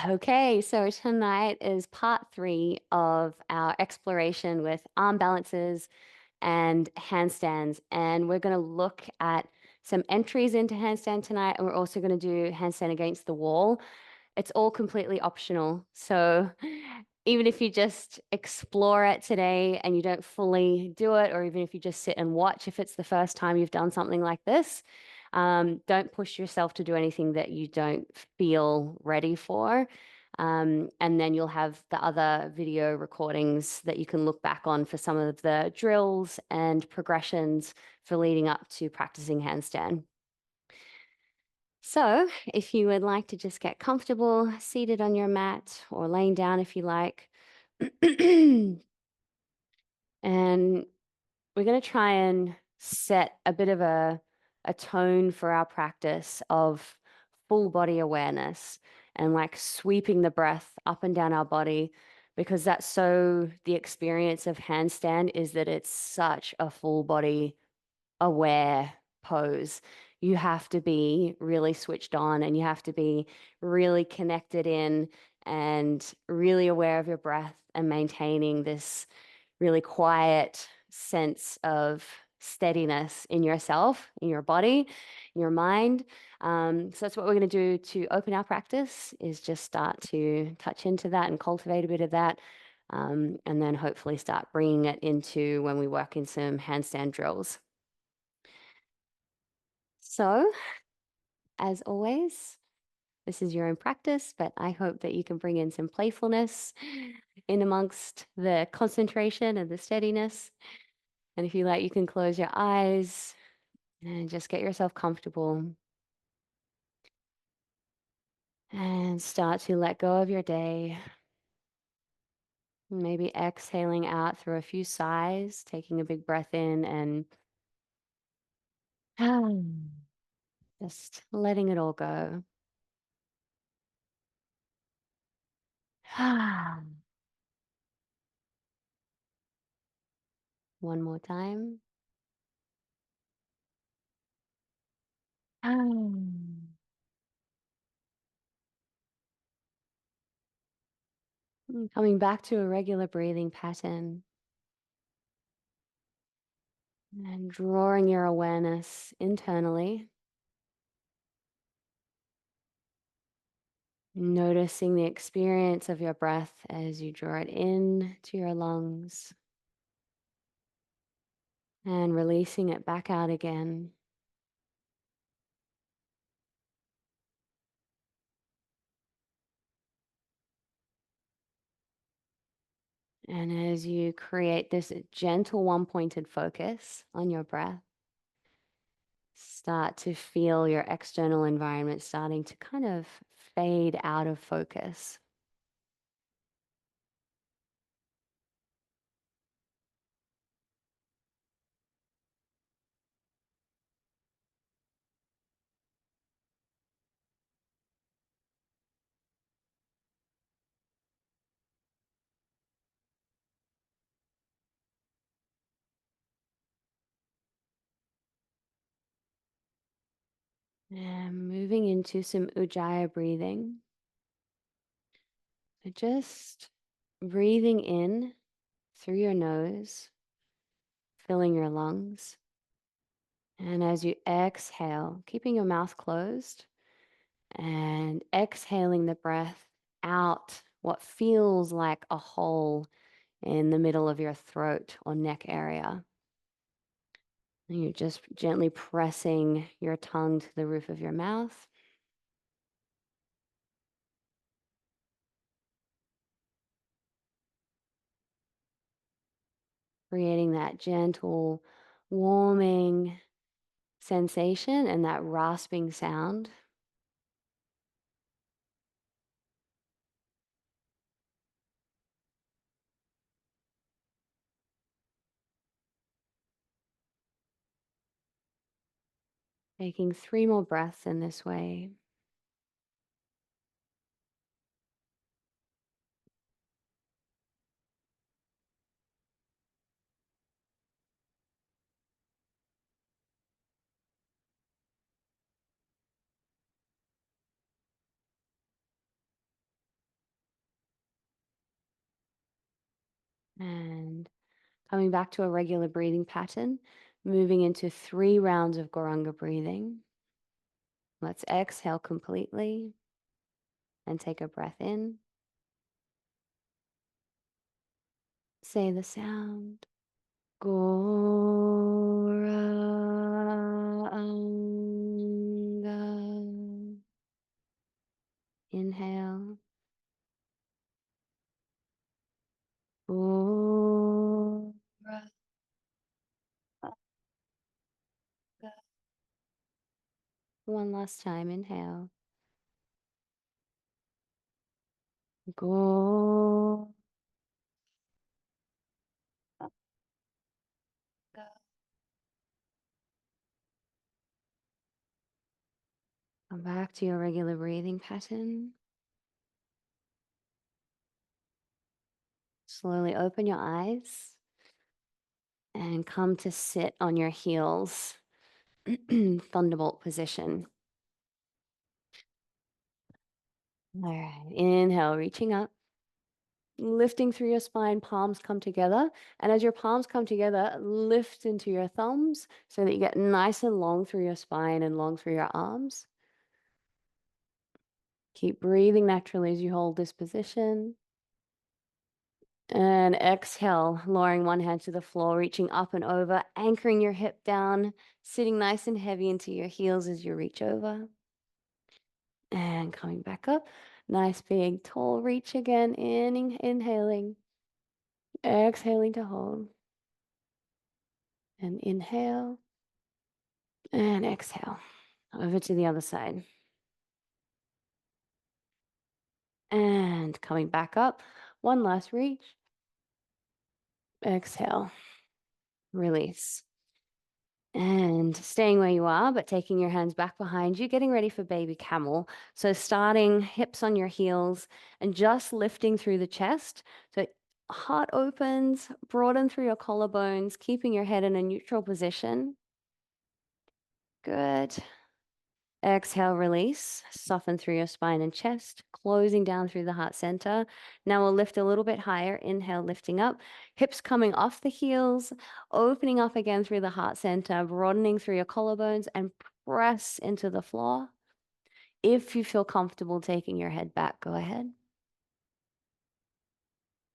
Okay, so tonight is part three of our exploration with arm balances and handstands. And we're going to look at some entries into handstand tonight, and we're also going to do handstand against the wall. It's all completely optional. So even if you just explore it today and you don't fully do it, or even if you just sit and watch, if it's the first time you've done something like this, don't push yourself to do anything that you don't feel ready for. And then you'll have the other video recordings that you can look back on for some of the drills and progressions for leading up to practicing handstand. So, if you would like to just get comfortable, seated on your mat or laying down if you like, and we're going to try and set a bit of a tone for our practice of full body awareness and like sweeping the breath up and down our body because that's so the experience of handstand is that it's such a full body aware pose. You have to be really switched on and you have to be really connected in and really aware of your breath and maintaining this really quiet sense of steadiness in yourself, in your body, in your mind. So that's what we're going to do to open our practice is just start to touch into that and cultivate a bit of that. And then hopefully start bringing it into when we work in some handstand drills. So, as always, this is your own practice, but I hope that you can bring in some playfulness in amongst the concentration and the steadiness. And if you like, you can close your eyes and just get yourself comfortable and start to let go of your day. Maybe exhaling out through a few sighs, taking a big breath in and just letting it all go. One more time. Coming back to a regular breathing pattern and drawing your awareness internally, noticing the experience of your breath as you draw it in to your lungs and releasing it back out again. And as you create this gentle one-pointed focus on your breath, start to feel your external environment starting to kind of fade out of focus. And moving into some Ujjayi breathing. So just breathing in through your nose, filling your lungs. And as you exhale, keeping your mouth closed and exhaling the breath out, what feels like a hole in the middle of your throat or neck area. And you're just gently pressing your tongue to the roof of your mouth. Creating that gentle, warming sensation and that rasping sound. Taking 3 more breaths in this way. And coming back to a regular breathing pattern, moving into 3 rounds of Goranga breathing. Let's exhale completely and take a breath in. Say the sound. Goranga. Inhale. Goranga. One last time. Inhale. Goranga. Come back to your regular breathing pattern. Slowly open your eyes and come to sit on your heels, thunderbolt position. All right, inhale, reaching up, lifting through your spine, palms come together. And as your palms come together, lift into your thumbs so that you get nice and long through your spine and long through your arms. Keep breathing naturally as you hold this position. And exhale, lowering one hand to the floor, reaching up and over, anchoring your hip down, sitting nice and heavy into your heels as you reach over. And coming back up. Nice big tall reach again. Inhaling. Exhaling to hold. And inhale. And exhale. Over to the other side. And coming back up. One last reach. Exhale. Release. And staying where you are, but taking your hands back behind you, getting ready for baby camel. So starting hips on your heels and just lifting through the chest. So heart opens, broaden through your collarbones, keeping your head in a neutral position. Good. Exhale, release. Soften through your spine and chest, closing down through the heart center. Now we'll lift a little bit higher. Inhale, lifting up. Hips coming off the heels, opening up again through the heart center, broadening through your collarbones, and press into the floor. If you feel comfortable taking your head back, go ahead.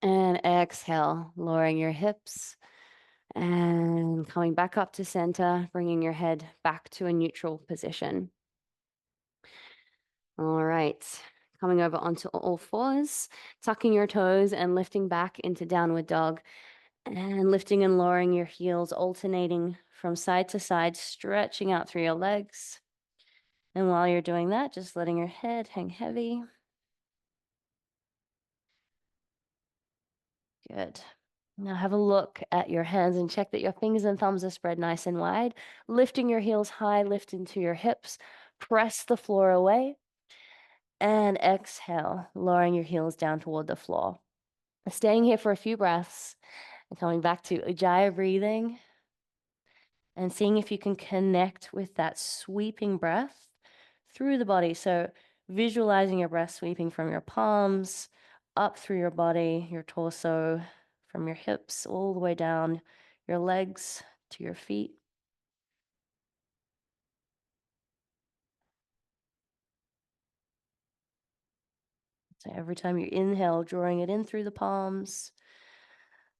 And exhale, lowering your hips and coming back up to center, bringing your head back to a neutral position. All right, coming over onto all fours, tucking your toes and lifting back into downward dog, and lifting and lowering your heels, alternating from side to side, stretching out through your legs. And while you're doing that, just letting your head hang heavy. Good. Now have a look at your hands and check that your fingers and thumbs are spread nice and wide. Lifting your heels high, lift into your hips, press the floor away. And exhale, lowering your heels down toward the floor. Staying here for a few breaths and coming back to Ujjayi breathing and seeing if you can connect with that sweeping breath through the body. So visualizing your breath sweeping from your palms up through your body, your torso, from your hips all the way down your legs to your feet. So every time you inhale, drawing it in through the palms,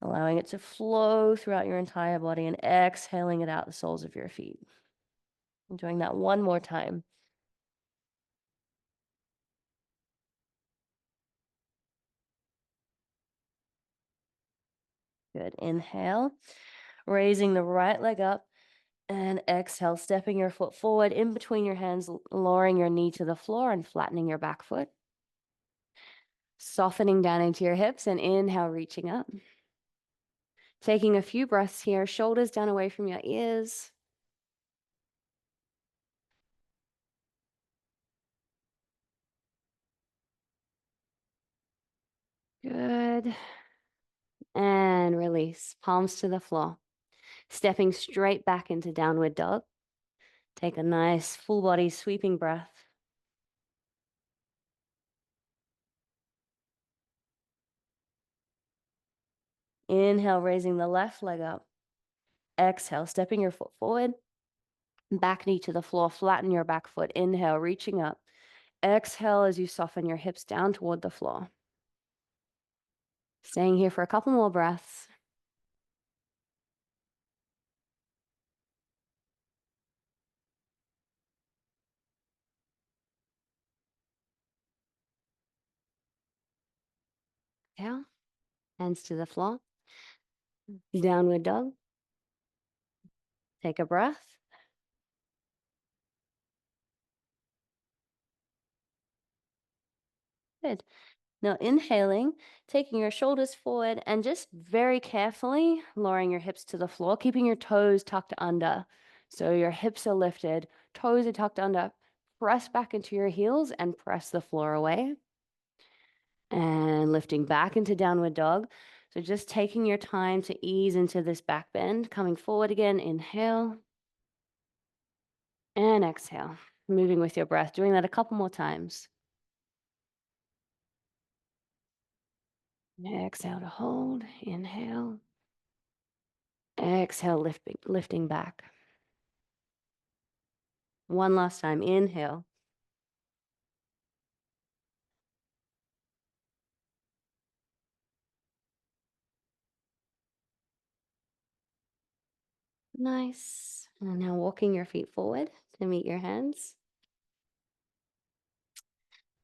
allowing it to flow throughout your entire body, and exhaling it out the soles of your feet. And doing that one more time. Good. Inhale, raising the right leg up, and exhale, stepping your foot forward in between your hands, lowering your knee to the floor and flattening your back foot. Softening down into your hips, and inhale, reaching up. Taking a few breaths here, shoulders down away from your ears. Good. And release, palms to the floor. Stepping straight back into downward dog. Take a nice full body sweeping breath. Inhale, raising the left leg up. Exhale, stepping your foot forward. Back knee to the floor, flatten your back foot. Inhale, reaching up. Exhale as you soften your hips down toward the floor. Staying here for a couple more breaths. Exhale, hands to the floor. Downward dog. Take a breath. Good. Now inhaling, taking your shoulders forward and just very carefully lowering your hips to the floor, keeping your toes tucked under. So your hips are lifted, toes are tucked under. Press back into your heels and press the floor away. And lifting back into downward dog. So just taking your time to ease into this back bend, coming forward again, inhale and exhale, moving with your breath, doing that a couple more times. Exhale to hold, inhale. Exhale, lifting back. One last time, inhale. Nice. And now walking your feet forward to meet your hands.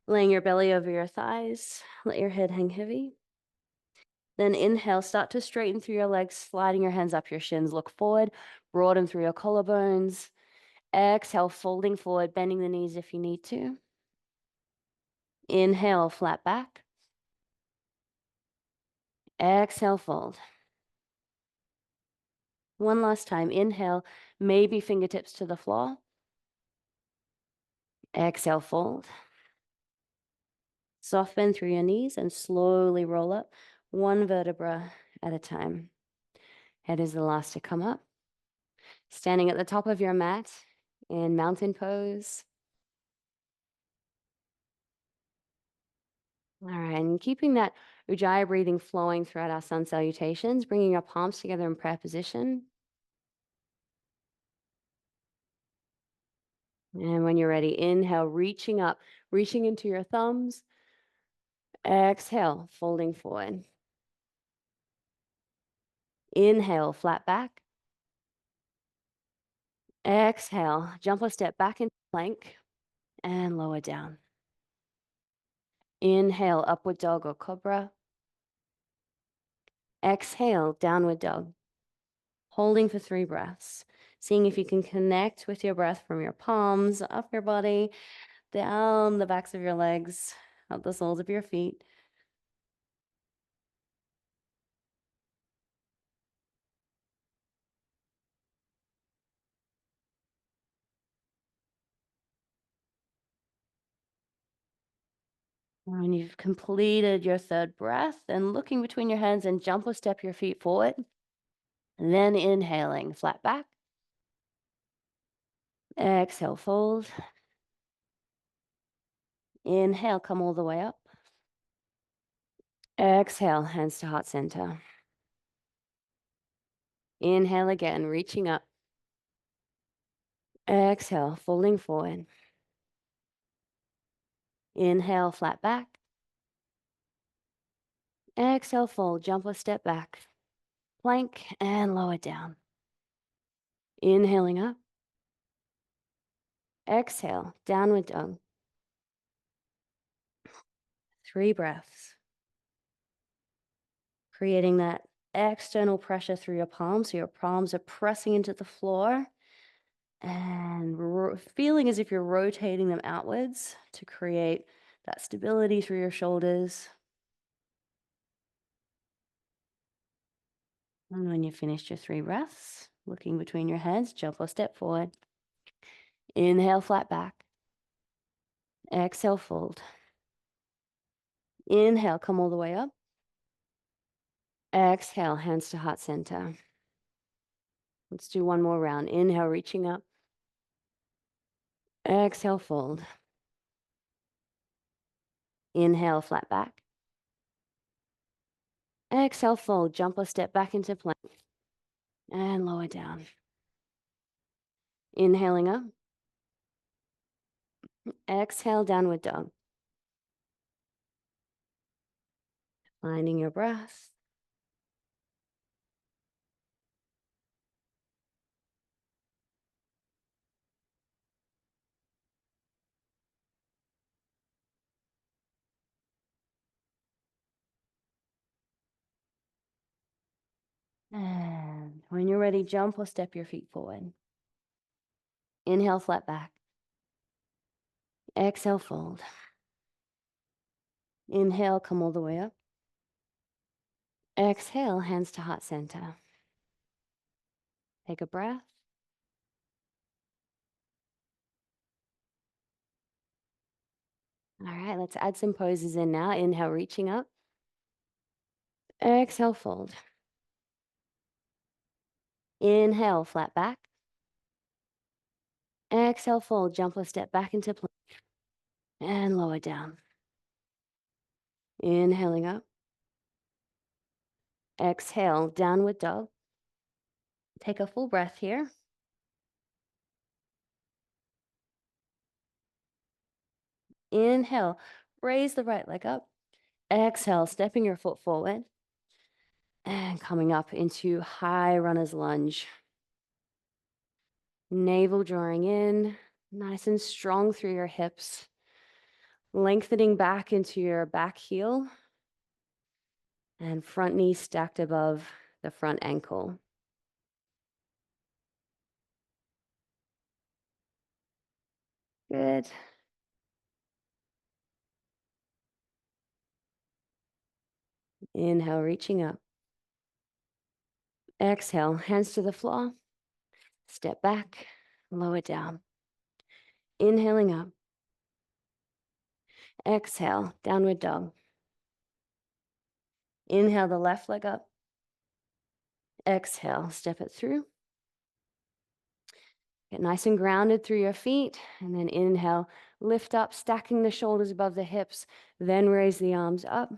Laying your belly over your thighs. Let your head hang heavy. Then inhale, start to straighten through your legs, sliding your hands up your shins. Look forward, broaden through your collarbones. Exhale, folding forward, bending the knees if you need to. Inhale, flat back. Exhale, fold. One last time. Inhale, maybe fingertips to the floor. Exhale, fold. Soft bend through your knees and slowly roll up, one vertebra at a time. Head is the last to come up. Standing at the top of your mat in mountain pose. All right, and keeping that Ujjayi breathing flowing throughout our sun salutations, bringing your palms together in prayer position. And when you're ready, inhale, reaching up, reaching into your thumbs. Exhale, folding forward. Inhale, flat back. Exhale, jump or step back into plank and lower down. Inhale, upward dog or cobra. Exhale, downward dog. Holding for 3 breaths. Seeing if you can connect with your breath from your palms, up your body, down the backs of your legs, up the soles of your feet. When you've completed your 3rd breath, then looking between your hands and jump or step your feet forward. And then inhaling, flat back. Exhale, fold. Inhale, come all the way up. Exhale, hands to heart center. Inhale again, reaching up. Exhale, folding forward. Inhale, flat back. Exhale, fold, jump or step back. Plank and lower down. Inhaling up. Exhale, downward dog. 3 breaths. Creating that external pressure through your palms. So your palms are pressing into the floor and feeling as if you're rotating them outwards to create that stability through your shoulders. And when you've finished your 3 breaths, looking between your heads, jump or step forward. Inhale, flat back. Exhale, fold. Inhale, come all the way up. Exhale, hands to heart center. Let's do one more round. Inhale, reaching up. Exhale, fold. Inhale, flat back. Exhale, fold, jump or step back into plank. And lower down. Inhaling up. Exhale, downward dog. Finding your breath. And when you're ready, jump or step your feet forward. Inhale, flat back. Exhale, fold. Inhale, come all the way up. Exhale, hands to heart center. Take a breath. All right, let's add some poses in now. Inhale, reaching up. Exhale, fold. Inhale, flat back. Exhale, fold, jump or step back into plank. And lower down. Inhaling up. Exhale, downward dog. Take a full breath here. Inhale, raise the right leg up. Exhale, stepping your foot forward. And coming up into high runner's lunge. Navel drawing in, nice and strong through your hips. Lengthening back into your back heel. And front knee stacked above the front ankle. Good. Inhale, reaching up. Exhale, hands to the floor. Step back, lower down. Inhaling up. Exhale, downward dog. Inhale the left leg up. Exhale, step it through. Get nice and grounded through your feet. And then inhale, lift up, stacking the shoulders above the hips. Then raise the arms up.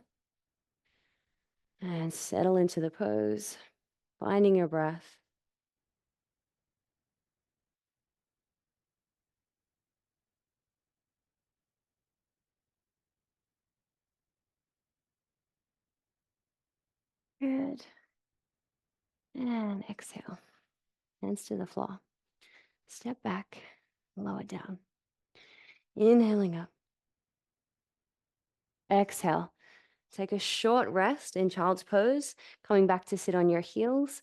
And settle into the pose, finding your breath. Good. And exhale. Hands to the floor. Step back, lower down. Inhaling up. Exhale. Take a short rest in child's pose, coming back to sit on your heels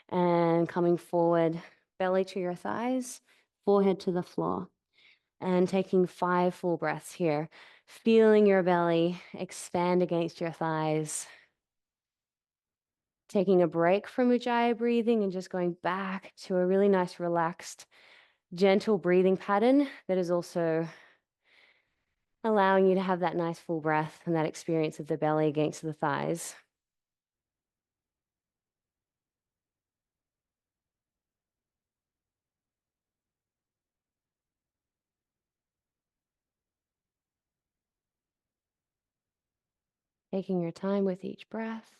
and coming forward, belly to your thighs, forehead to the floor. And taking 5 full breaths here, feeling your belly expand against your thighs. Taking a break from Ujjayi breathing and just going back to a really nice, relaxed, gentle breathing pattern that is also allowing you to have that nice full breath and that experience of the belly against the thighs. Taking your time with each breath,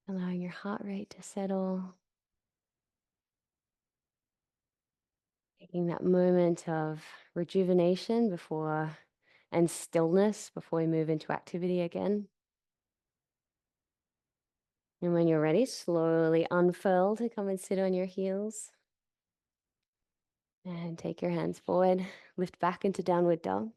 allowing your heart rate to settle, taking that moment of rejuvenation before and stillness before we move into activity again. And when you're ready, slowly unfurl to come and sit on your heels. And take your hands forward, lift back into downward dog.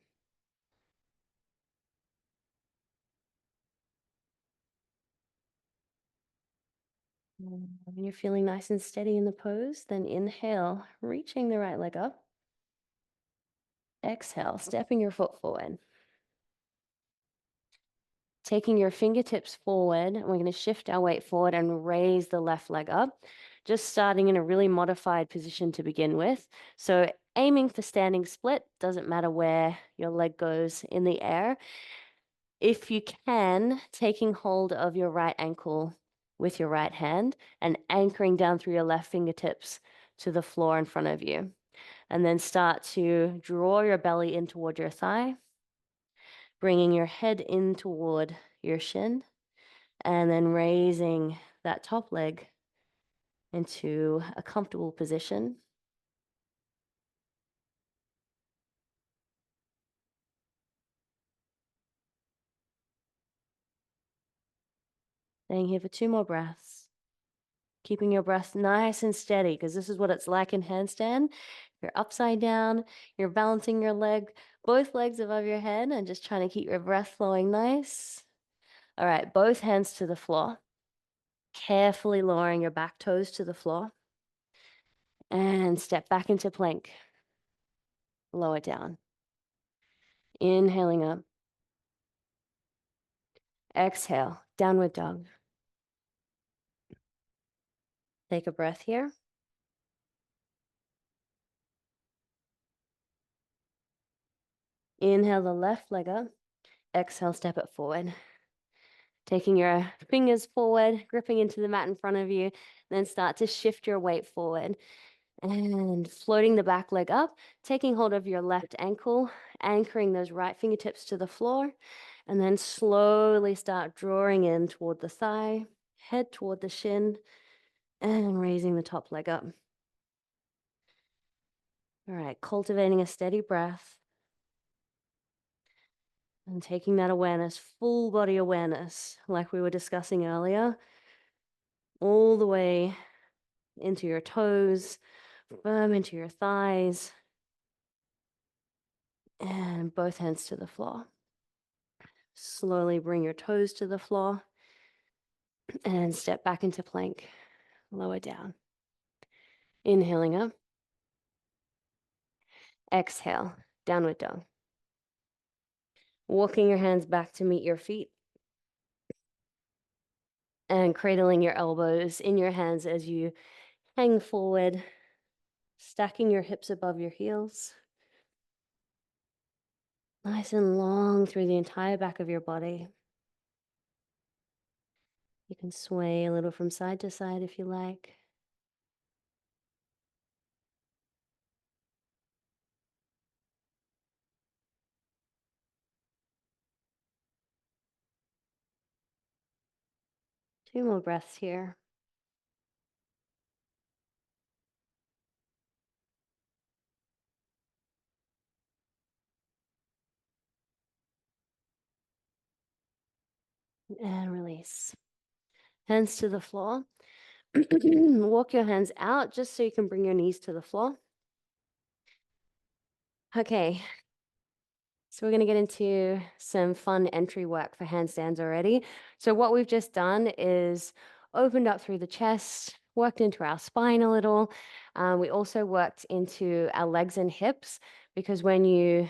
When you're feeling nice and steady in the pose, then inhale, reaching the right leg up. Exhale, stepping your foot forward. Taking your fingertips forward, and we're going to shift our weight forward and raise the left leg up, just starting in a really modified position to begin with. So aiming for standing split, doesn't matter where your leg goes in the air. If you can, taking hold of your right ankle with your right hand and anchoring down through your left fingertips to the floor in front of you. And then start to draw your belly in toward your thigh, bringing your head in toward your shin, And then raising that top leg into a comfortable position. Staying here for 2 more breaths. Keeping your breath nice and steady, because this is what it's like in handstand. You're upside down, you're balancing your leg, both legs above your head, and just trying to keep your breath flowing nice. All right, both hands to the floor. Carefully lowering your back toes to the floor. And step back into plank. Lower down. Inhaling up. Exhale, downward dog. Take a breath here. Inhale the left leg up. Exhale, step it forward. Taking your fingers forward, gripping into the mat in front of you, then start to shift your weight forward. And floating the back leg up, taking hold of your left ankle, anchoring those right fingertips to the floor, and then slowly start drawing in toward the thigh, head toward the shin, and raising the top leg up. All right, cultivating a steady breath and taking that awareness, full body awareness, like we were discussing earlier, all the way into your toes, firm into your thighs, and both hands to the floor. Slowly bring your toes to the floor and step back into plank. Lower down. Inhaling up. Exhale, downward dog. Walking your hands back to meet your feet and cradling your elbows in your hands as you hang forward, stacking your hips above your heels. Nice and long through the entire back of your body. You can sway a little from side to side if you like. Two more breaths here. And release. Hands to the floor. Walk your hands out just so you can bring your knees to the floor. Okay, so we're going to get into some fun entry work for handstands already. So what we've just done is opened up through the chest, worked into our spine a little. We also worked into our legs and hips, because when you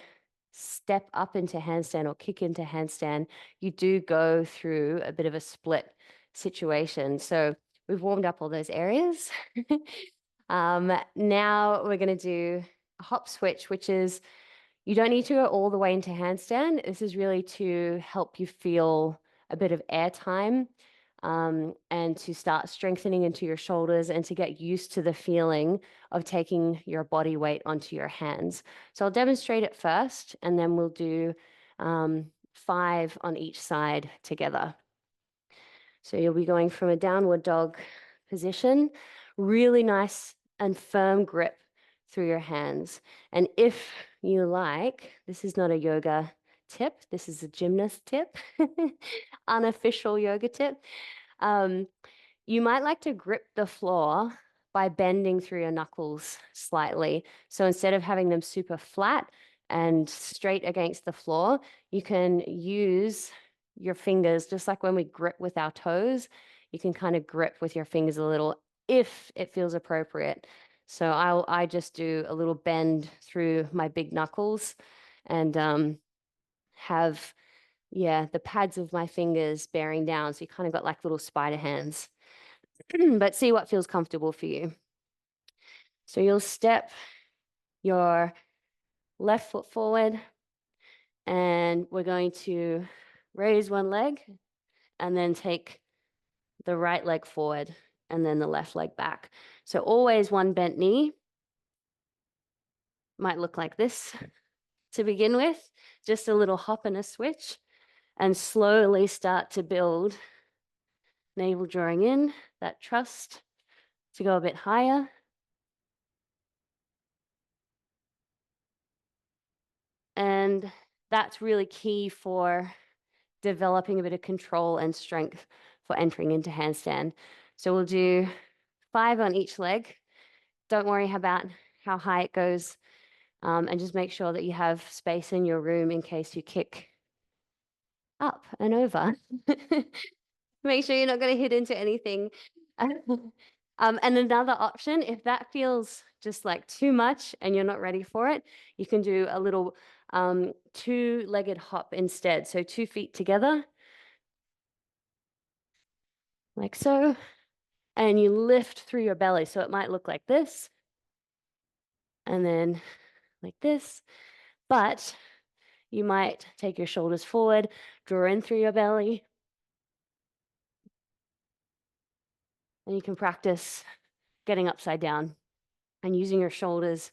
step up into handstand or kick into handstand, you do go through a bit of a split situation. So we've warmed up all those areas. Now we're going to do a hop switch, which is you don't need to go all the way into handstand. This is really to help you feel a bit of air time, and to start strengthening into your shoulders and to get used to the feeling of taking your body weight onto your hands. So I'll demonstrate it first, and then we'll do 5 on each side together. So you'll be going from a downward dog position, really nice and firm grip through your hands. And if you like, this is not a yoga tip, this is a gymnast tip, unofficial yoga tip. You might like to grip the floor by bending through your knuckles slightly. So instead of having them super flat and straight against the floor, you can use your fingers, just like when we grip with our toes, you can kind of grip with your fingers a little if it feels appropriate. So I just do a little bend through my big knuckles and have, yeah, the pads of my fingers bearing down. So you kind of got like little spider hands, but see what feels comfortable for you. So you'll step your left foot forward, and we're going to raise one leg and then take the right leg forward and then the left leg back. So always one bent knee. Might look like this to begin with, just a little hop and a switch, and slowly start to build navel drawing in, that trust to go a bit higher. And that's really key for developing a bit of control and strength for entering into handstand. So we'll do 5 on each leg. Don't worry about how high it goes, and just make sure that you have space in your room in case you kick up and over. Make sure you're not going to hit into anything. And another option, if that feels just like too much and you're not ready for it, you can do a little two-legged hop instead. So 2 feet together, like so, and you lift through your belly. So it might look like this, and then like this, but you might take your shoulders forward, draw in through your belly, and you can practice getting upside down and using your shoulders,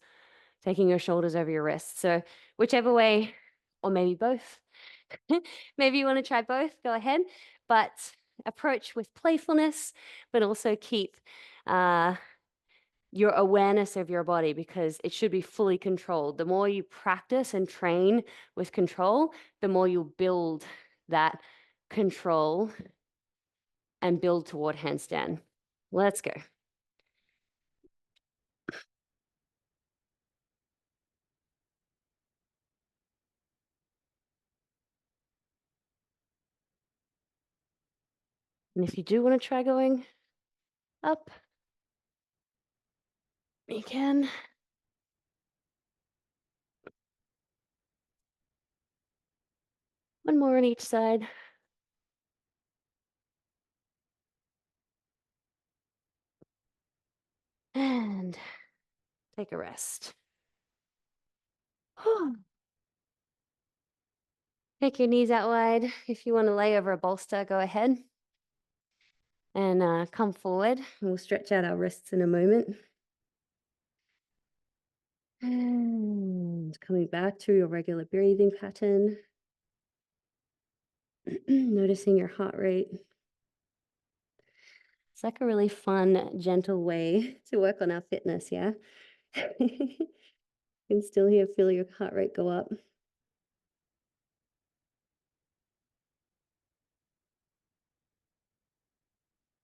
taking your shoulders over your wrists. So whichever way, or maybe both. Maybe you want to try both, go ahead. But approach with playfulness, but also keep your awareness of your body, because it should be fully controlled. The more you practice and train with control, the more you'll build that control and build toward handstand. Let's go. And if you do want to try going up, you can. One more on each side. And take a rest. Take your knees out wide. If you want to lay over a bolster, go ahead. And come forward. We'll stretch out our wrists in a moment. And coming back to your regular breathing pattern. Noticing your heart rate. It's like a really fun, gentle way to work on our fitness, yeah? You can still feel your heart rate go up.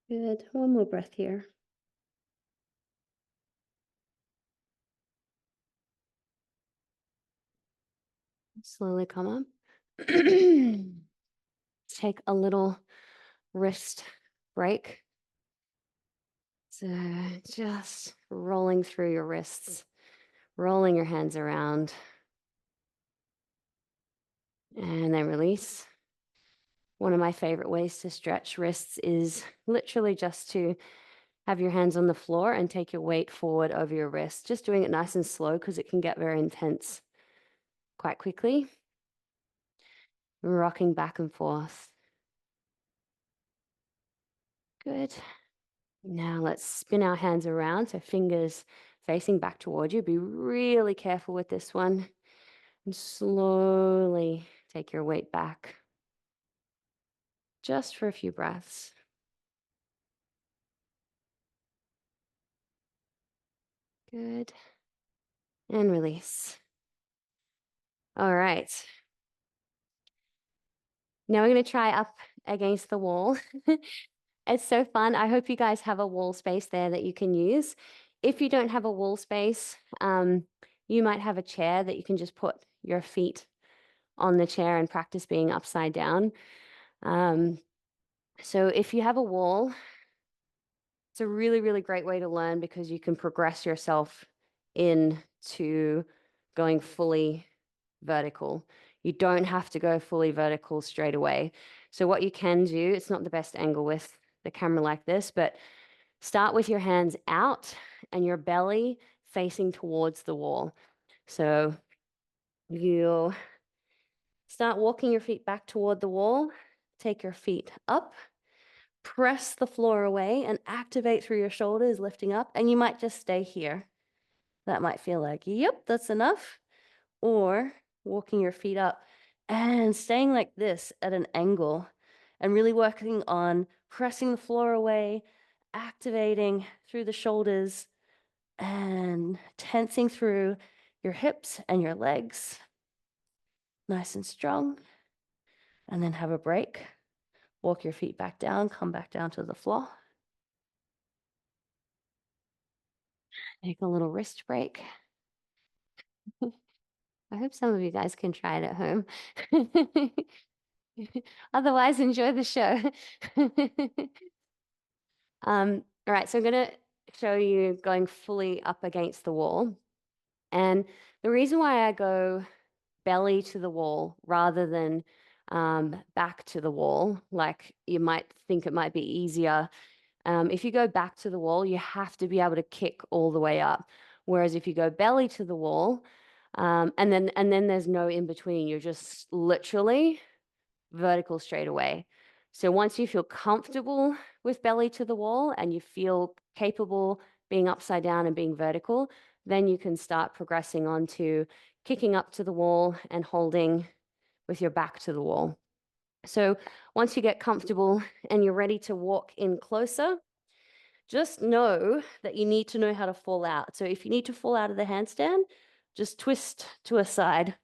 Good. One more breath here. Slowly come up. Take a little wrist break. So just rolling through your wrists, rolling your hands around, and then release. One of my favorite ways to stretch wrists is literally just to have your hands on the floor and take your weight forward over your wrist, just doing it nice and slow because it can get very intense quite quickly. Rocking back and forth. Good. Now let's spin our hands around, so fingers facing back toward you. Be really careful with this one. And slowly take your weight back. Just for a few breaths. Good. And release. All right. Now we're going to try up against the wall. It's so fun. I hope you guys have a wall space there that you can use. If you don't have a wall space, you might have a chair that you can just put your feet on the chair and practice being upside down. So if you have a wall, it's a really, really great way to learn because you can progress yourself into going fully vertical. You don't have to go fully vertical straight away. So what you can do, it's not the best angle with the camera like this, but start with your hands out and your belly facing towards the wall. So you start walking your feet back toward the wall, take your feet up, press the floor away and activate through your shoulders, lifting up, and you might just stay here. That might feel like, yep, that's enough. Or walking your feet up and staying like this at an angle and really working on pressing the floor away, activating through the shoulders and tensing through your hips and your legs. Nice and strong. And then have a break. Walk your feet back down, come back down to the floor. Take a little wrist break. I hope some of you guys can try it at home. Otherwise, enjoy the show. All right, so I'm going to show you going fully up against the wall. And the reason why I go belly to the wall rather than back to the wall, like you might think it might be easier. If you go back to the wall, you have to be able to kick all the way up. Whereas if you go belly to the wall, and then there's no in between, you're just literally vertical straight away. So once you feel comfortable with belly to the wall and you feel capable being upside down and being vertical, then you can start progressing on to kicking up to the wall and holding with your back to the wall. So once you get comfortable and you're ready to walk in closer, just know that you need to know how to fall out. So if you need to fall out of the handstand, just twist to a side,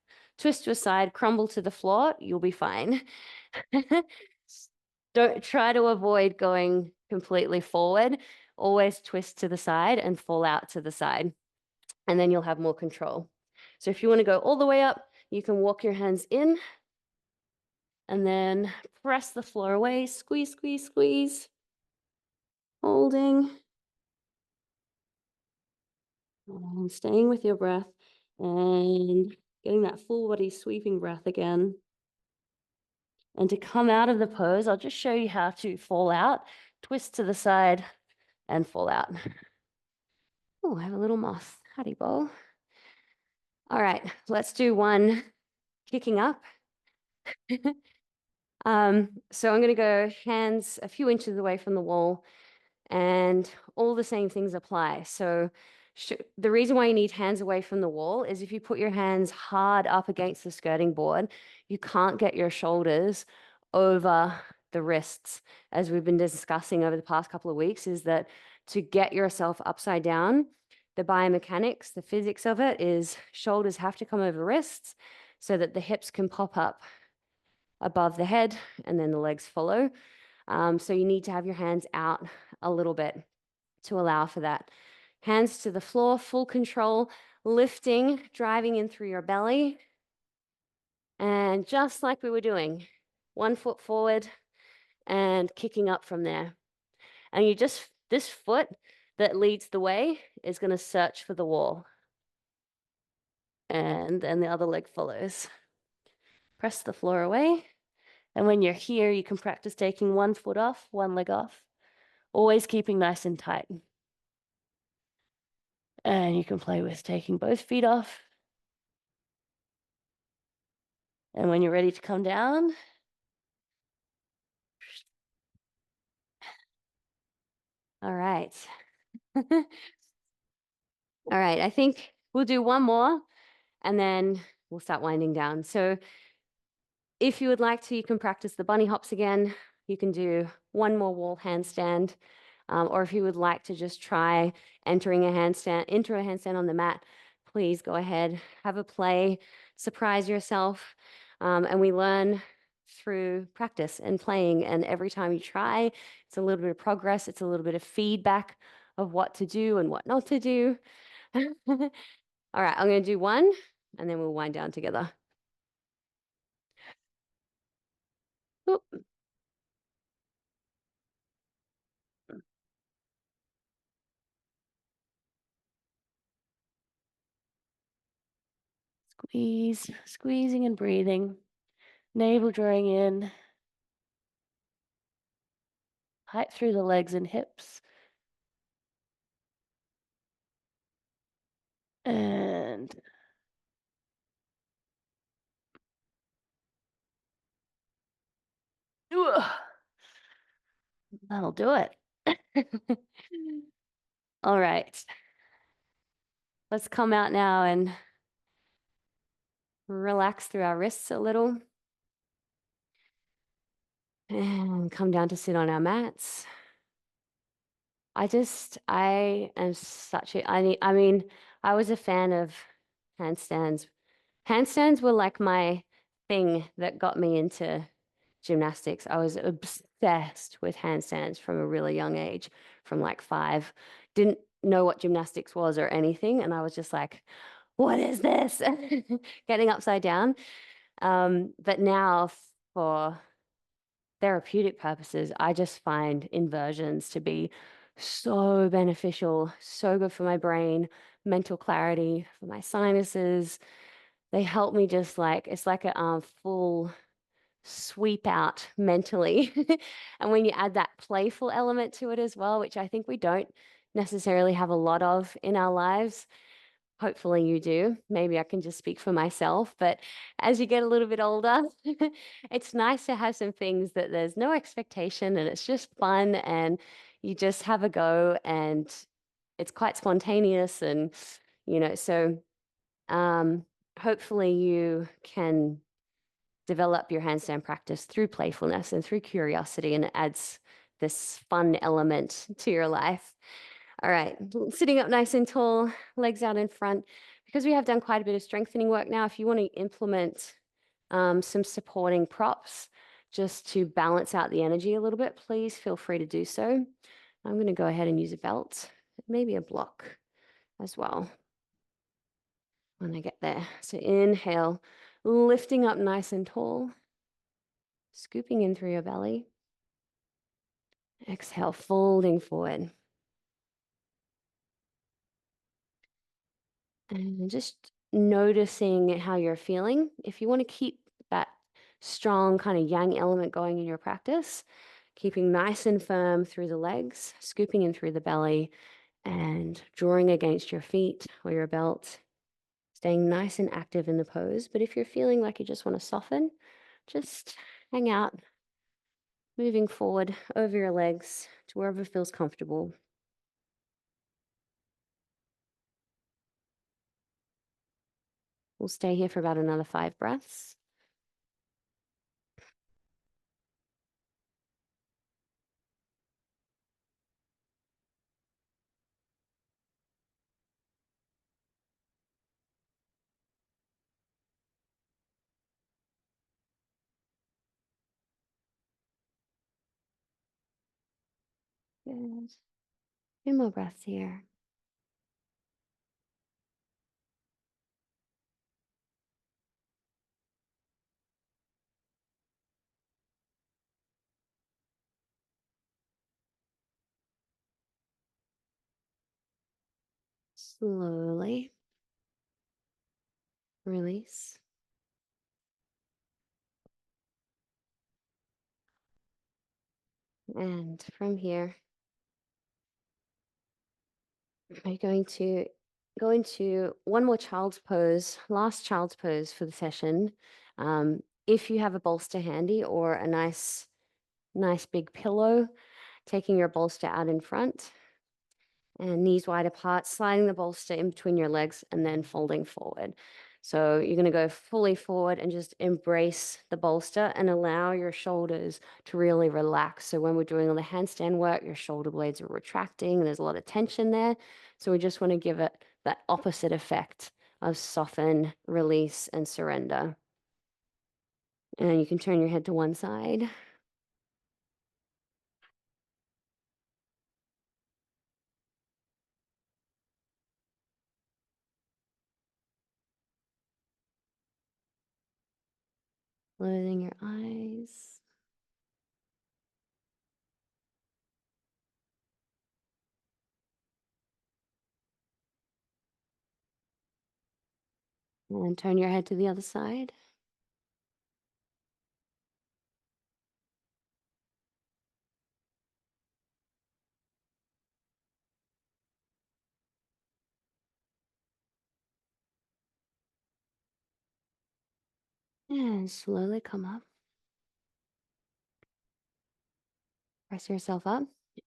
crumble to the floor, you'll be fine. Don't try to avoid going completely forward. Always twist to the side and fall out to the side, and then you'll have more control. So if you want to go all the way up, you can walk your hands in and then press the floor away, squeeze, squeeze, squeeze, holding, and staying with your breath and getting that full body sweeping breath again. And to come out of the pose, I'll just show you how to fall out, twist to the side and fall out. Oh, I have a little moth. Howdy, Bo. All right, let's do one kicking up. So I'm going to go hands a few inches away from the wall, and all the same things apply. So the reason why you need hands away from the wall is if you put your hands hard up against the skirting board, you can't get your shoulders over the wrists. As we've been discussing over the past couple of weeks, is that to get yourself upside down, the biomechanics, the physics of it is shoulders have to come over wrists so that the hips can pop up above the head and then the legs follow. So you need to have your hands out a little bit to allow for that. Hands to the floor, full control, lifting, driving in through your belly. And just like we were doing, 1 foot forward and kicking up from there. And this foot that leads the way is going to search for the wall. And then the other leg follows. Press the floor away. And when you're here, you can practice taking 1 foot off, 1 leg off, always keeping nice and tight. And you can play with taking both feet off. And when you're ready to come down, all right. All right, I think we'll do one more and then we'll start winding down. So if you would like to, you can practice the bunny hops again. You can do one more wall handstand. Or if you would like to just try enter a handstand on the mat, please go ahead, have a play, surprise yourself. And we learn through practice and playing. And every time you try, it's a little bit of progress. It's a little bit of feedback of what to do and what not to do. All right, I'm going to do one and then we'll wind down together. Oop. Squeeze, squeezing and breathing. Navel drawing in. Height through the legs and hips. And that'll do it. All right. Let's come out now and relax through our wrists a little. And come down to sit on our mats. I am such a, I mean, I was a fan of handstands. Handstands were like my thing that got me into gymnastics. I was obsessed with handstands from a really young age, from like 5. Didn't know what gymnastics was or anything. And I was just like, what is this? Getting upside down. But now for therapeutic purposes, I just find inversions to be so beneficial, so good for my brain, mental clarity, for my sinuses. They help me just like, it's like a full sweep out mentally. And when you add that playful element to it as well, which I think we don't necessarily have a lot of in our lives, hopefully you do. Maybe I can just speak for myself. But as you get a little bit older, it's nice to have some things that there's no expectation and it's just fun and you just have a go and it's quite spontaneous. And, so um, hopefully you can develop your handstand practice through playfulness and through curiosity, and it adds this fun element to your life. All right, sitting up nice and tall, legs out in front. Because we have done quite a bit of strengthening work now, if you want to implement some supporting props just to balance out the energy a little bit, please feel free to do so. I'm going to go ahead and use a belt, maybe a block as well when I get there. So inhale, lifting up nice and tall, scooping in through your belly. Exhale, folding forward. And just noticing how you're feeling. If you want to keep that strong kind of yang element going in your practice, keeping nice and firm through the legs, scooping in through the belly, and drawing against your feet or your belt, staying nice and active in the pose. But if you're feeling like you just want to soften, just hang out, moving forward over your legs to wherever feels comfortable. We'll stay here for about another 5 breaths. Good. 2 more breaths here. Slowly release. And from here, we're going to go into one more child's pose, last child's pose for the session. If you have a bolster handy or a nice big pillow, taking your bolster out in front and knees wide apart, sliding the bolster in between your legs and then folding forward. So you're going to go fully forward and just embrace the bolster and allow your shoulders to really relax. So when we're doing all the handstand work, your shoulder blades are retracting and there's a lot of tension there. So we just want to give it that opposite effect of soften, release, and surrender. And you can turn your head to one side. Closing your eyes. And turn your head to the other side. And slowly come up. Press yourself up.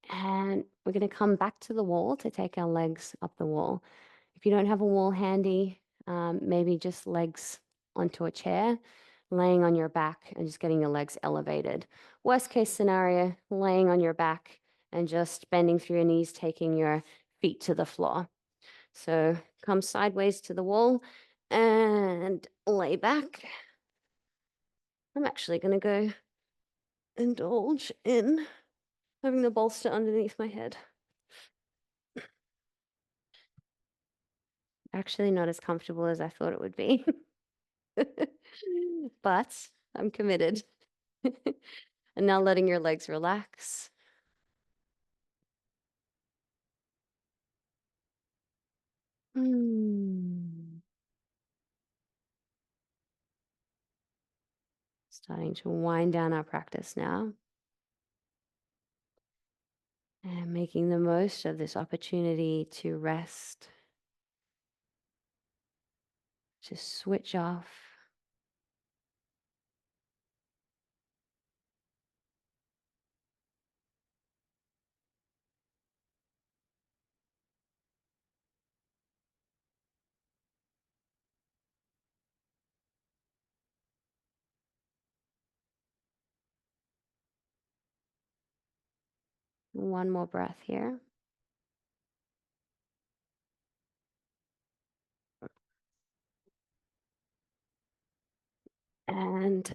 And we're going to come back to the wall to take our legs up the wall. If you don't have a wall handy, maybe just legs onto a chair. laying on your back and just getting your legs elevated. Worst case scenario, laying on your back and just bending through your knees, taking your feet to the floor. So come sideways to the wall and lay back. I'm actually going to go indulge in having the bolster underneath my head. Actually, not as comfortable as I thought it would be. But I'm committed. And now letting your legs relax. Starting to wind down our practice now. And making the most of this opportunity to rest, to switch off. One more breath here. And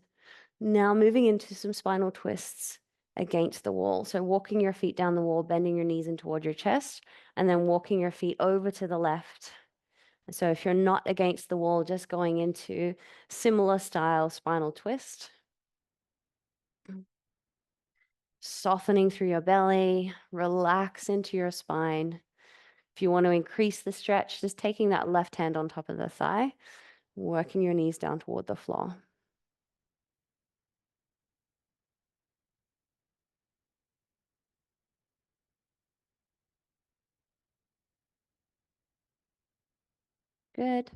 now moving into some spinal twists against the wall. So walking your feet down the wall, bending your knees in toward your chest, and then walking your feet over to the left. So if you're not against the wall, just going into similar style spinal twist. Softening through your belly, relax into your spine. If you want to increase the stretch, just taking that left hand on top of the thigh, working your knees down toward the floor. Good.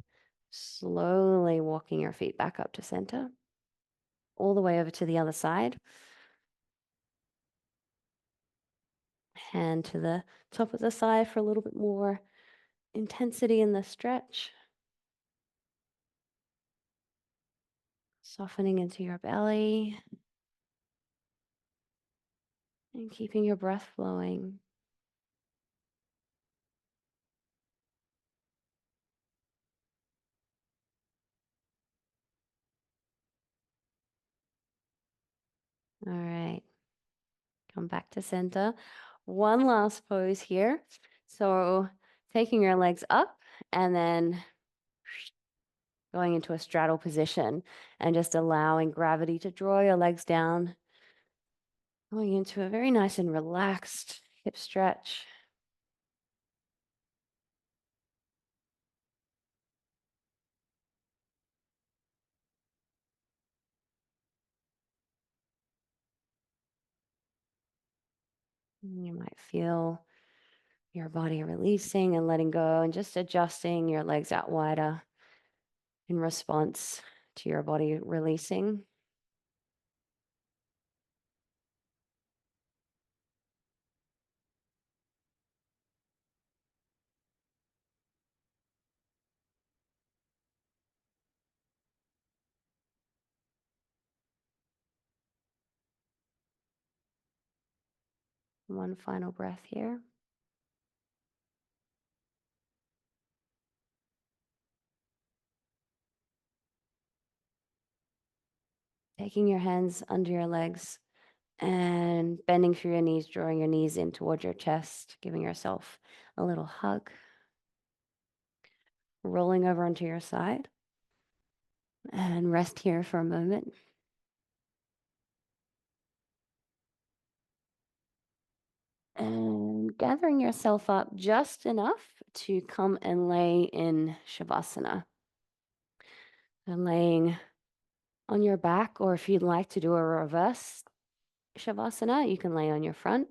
Slowly walking your feet back up to center, all the way over to the other side. Hand to the top of the thigh for a little bit more intensity in the stretch. Softening into your belly and keeping your breath flowing. All right. Come back to center. One last pose here. So taking your legs up and then going into a straddle position and just allowing gravity to draw your legs down. Going into a very nice and relaxed hip stretch. You might feel your body releasing and letting go and just adjusting your legs out wider in response to your body releasing. One final breath here. Taking your hands under your legs and bending through your knees, drawing your knees in towards your chest, giving yourself a little hug. Rolling over onto your side and rest here for a moment. And gathering yourself up just enough to come and lay in Shavasana. And laying on your back, or if you'd like to do a reverse Shavasana, you can lay on your front.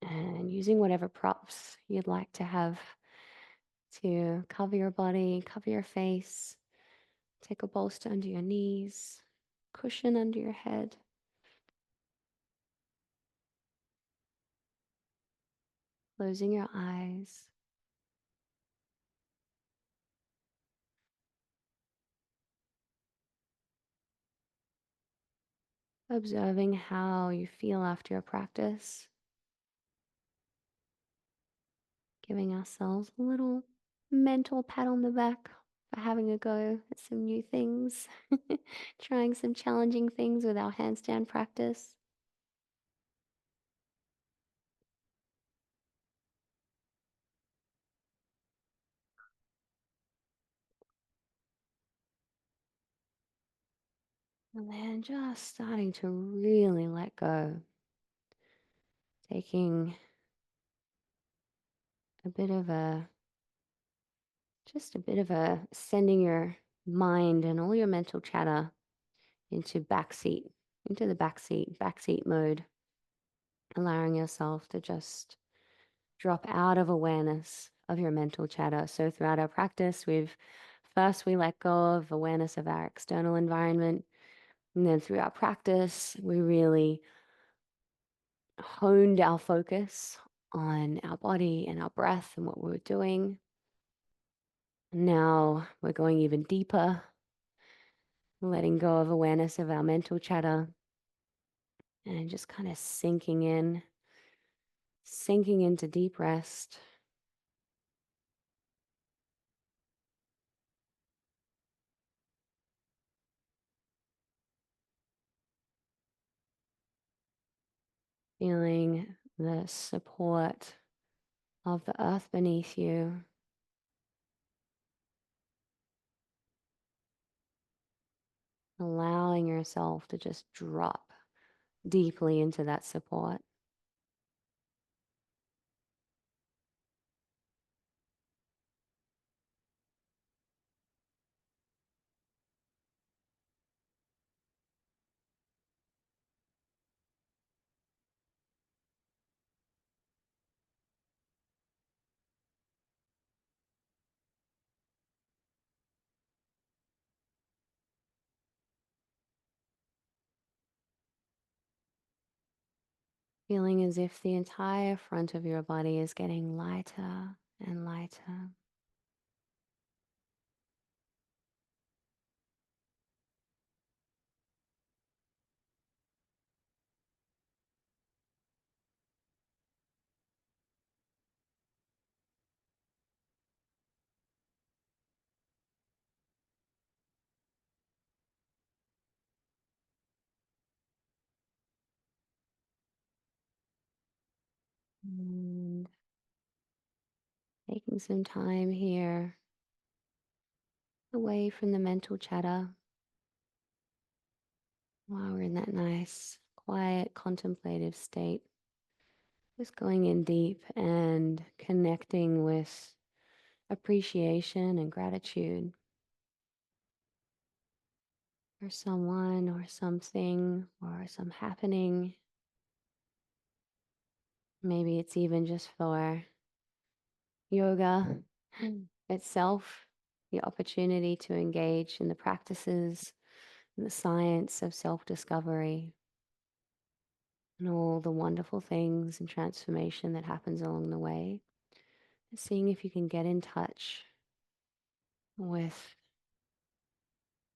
And using whatever props you'd like to have to cover your body, cover your face. Take a bolster under your knees, cushion under your head. Closing your eyes. observing how you feel after your practice, giving ourselves a little mental pat on the back for having a go at some new things, trying some challenging things with our handstand practice. And then just starting to really let go, taking a bit of a, just a bit of a, sending your mind and all your mental chatter into backseat, into the backseat mode, allowing yourself to just drop out of awareness of your mental chatter. So throughout our practice, we let go of awareness of our external environment. And then through our practice, we really honed our focus on our body and our breath and what we were doing. Now we're going even deeper, letting go of awareness of our mental chatter and just kind of sinking into deep rest. Feeling the support of the earth beneath you, allowing yourself to just drop deeply into that support. Feeling as if the entire front of your body is getting lighter and lighter. And taking some time here away from the mental chatter while we're in that nice, quiet, contemplative state. Just going in deep and connecting with appreciation and gratitude for someone or something or some happening. Maybe it's even just for yoga itself, the opportunity to engage in the practices and the science of self-discovery and all the wonderful things and transformation that happens along the way. Seeing if you can get in touch with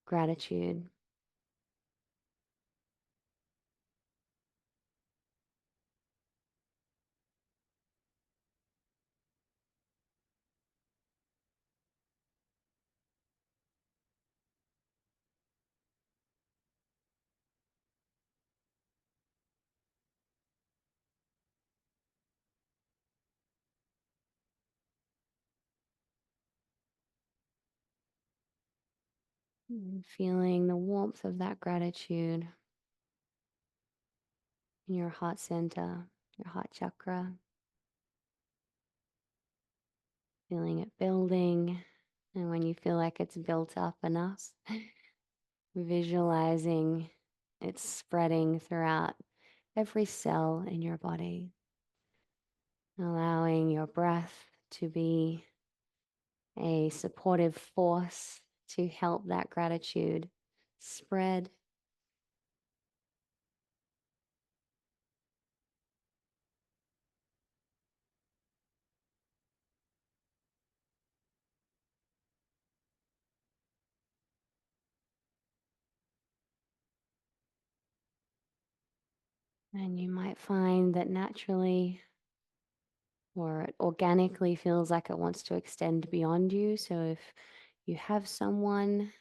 gratitude. And feeling the warmth of that gratitude in your heart center, your heart chakra, feeling it building. And when you feel like it's built up enough, visualizing it spreading throughout every cell in your body, allowing your breath to be a supportive force to help that gratitude spread. And you might find that naturally or it organically feels like it wants to extend beyond you. So if you have someone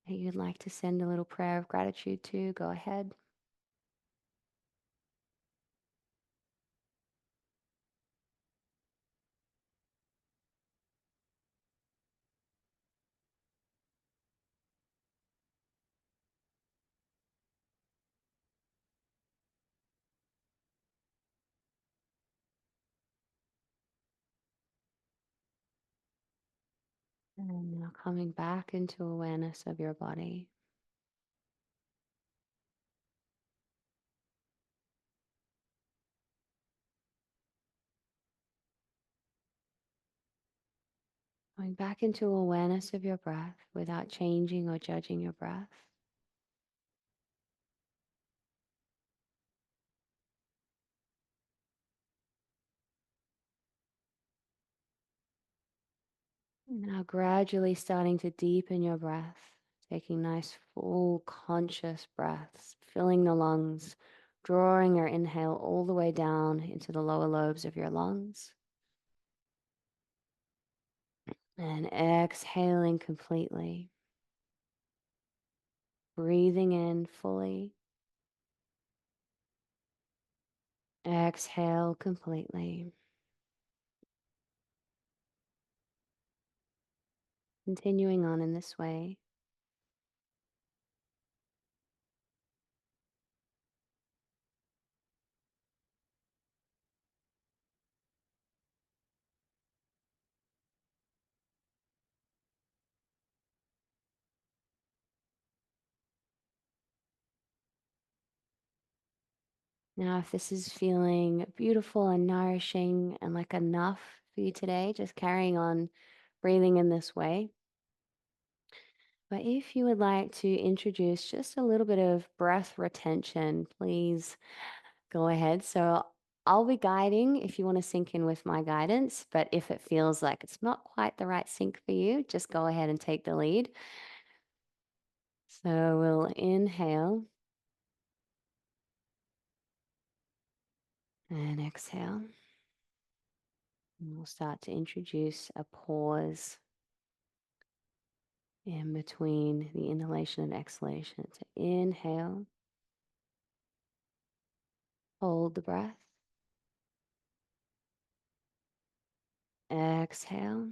that you'd like to send a little prayer of gratitude to, go ahead. And now coming back into awareness of your body. Going back into awareness of your breath without changing or judging your breath. Now, gradually starting to deepen your breath, taking nice, full, conscious breaths, filling the lungs, drawing your inhale all the way down into the lower lobes of your lungs, and exhaling completely, breathing in fully, exhale completely, continuing on in this way. Now, if this is feeling beautiful and nourishing and like enough for you today, just carrying on breathing in this way. But if you would like to introduce just a little bit of breath retention, please go ahead. So I'll be guiding if you want to sync in with my guidance, but if it feels like it's not quite the right sync for you, just go ahead and take the lead. So we'll inhale and exhale. And we'll start to introduce a pause in between the inhalation and exhalation. So inhale, hold the breath, exhale,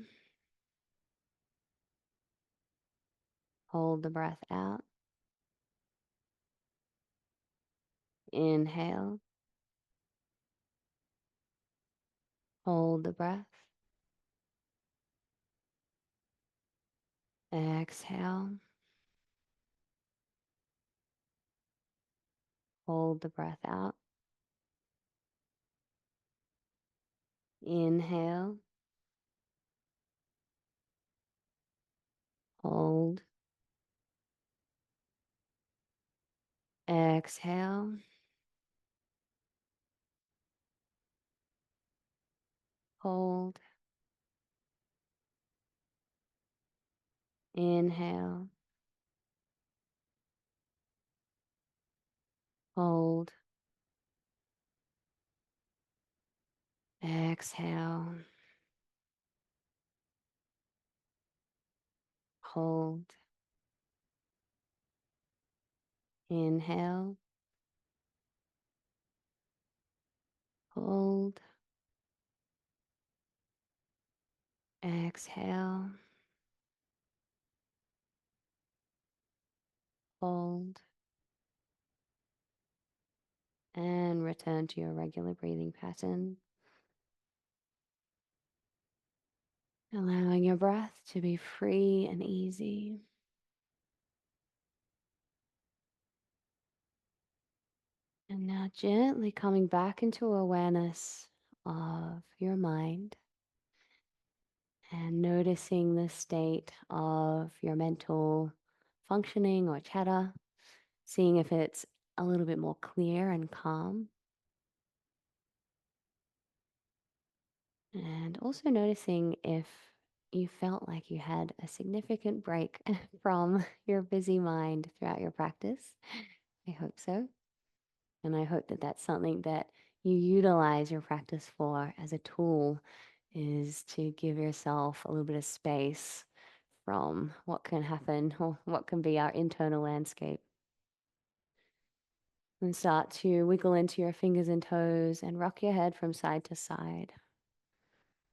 hold the breath out, inhale, hold the breath, exhale, hold the breath out, inhale, hold, exhale, hold, inhale, hold, exhale, hold, inhale, hold, exhale, hold, and return to your regular breathing pattern, allowing your breath to be free and easy. And now gently coming back into awareness of your mind and noticing the state of your mental functioning or chatter, seeing if it's a little bit more clear and calm. And also noticing if you felt like you had a significant break from your busy mind throughout your practice. I hope so. And I hope that that's something that you utilize your practice for as a tool, is to give yourself a little bit of space from what can happen or what can be our internal landscape. And start to wiggle into your fingers and toes and rock your head from side to side,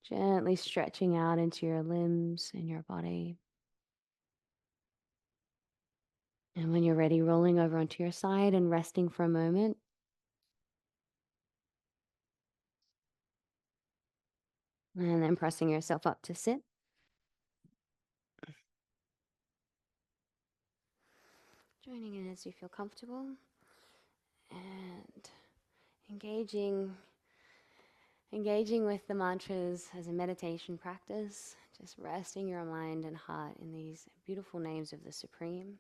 gently stretching out into your limbs and your body. And when you're ready, rolling over onto your side and resting for a moment. And then pressing yourself up to sit. Joining in as you feel comfortable. And engaging with the mantras as a meditation practice, just resting your mind and heart in these beautiful names of the Supreme.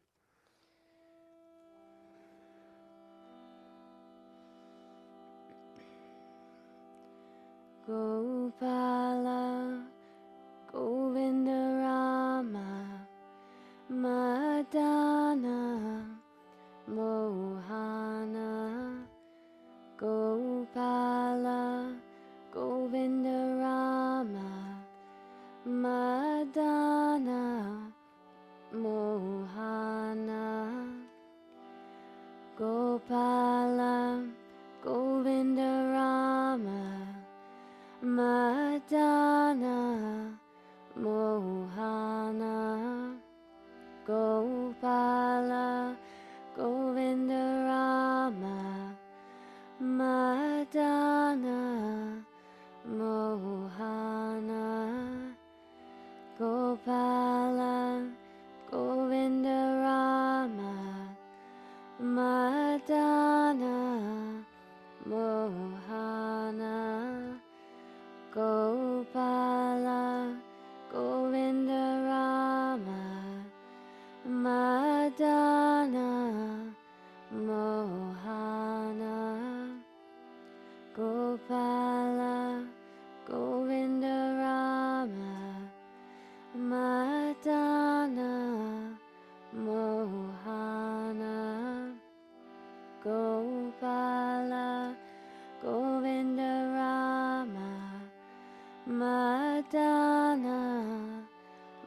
Gopala, Govinda Rama, Madana, Mohana, Gopala, Govinda Rama, Madana, Mohana, Gopala, Govinda Rama, Madana, Mohana, Gopala, Govinda Rama, Madana, Mohana, Gopala, Govinda Rama, Madana, Mohana, Gopala, Govinda Rama, Madana, Mohana, Gopala, Govinda Rama, Madana, Mohana, Gopala, Govinda Rama, Madana,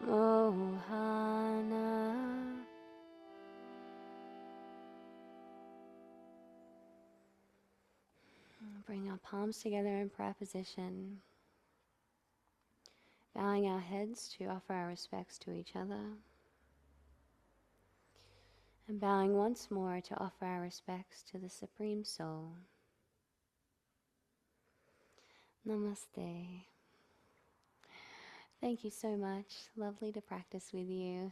Mohana. Bring our palms together in prayer position, bowing our heads to offer our respects to each other, and bowing once more to offer our respects to the Supreme Soul. Namaste. Thank you so much. Lovely to practice with you.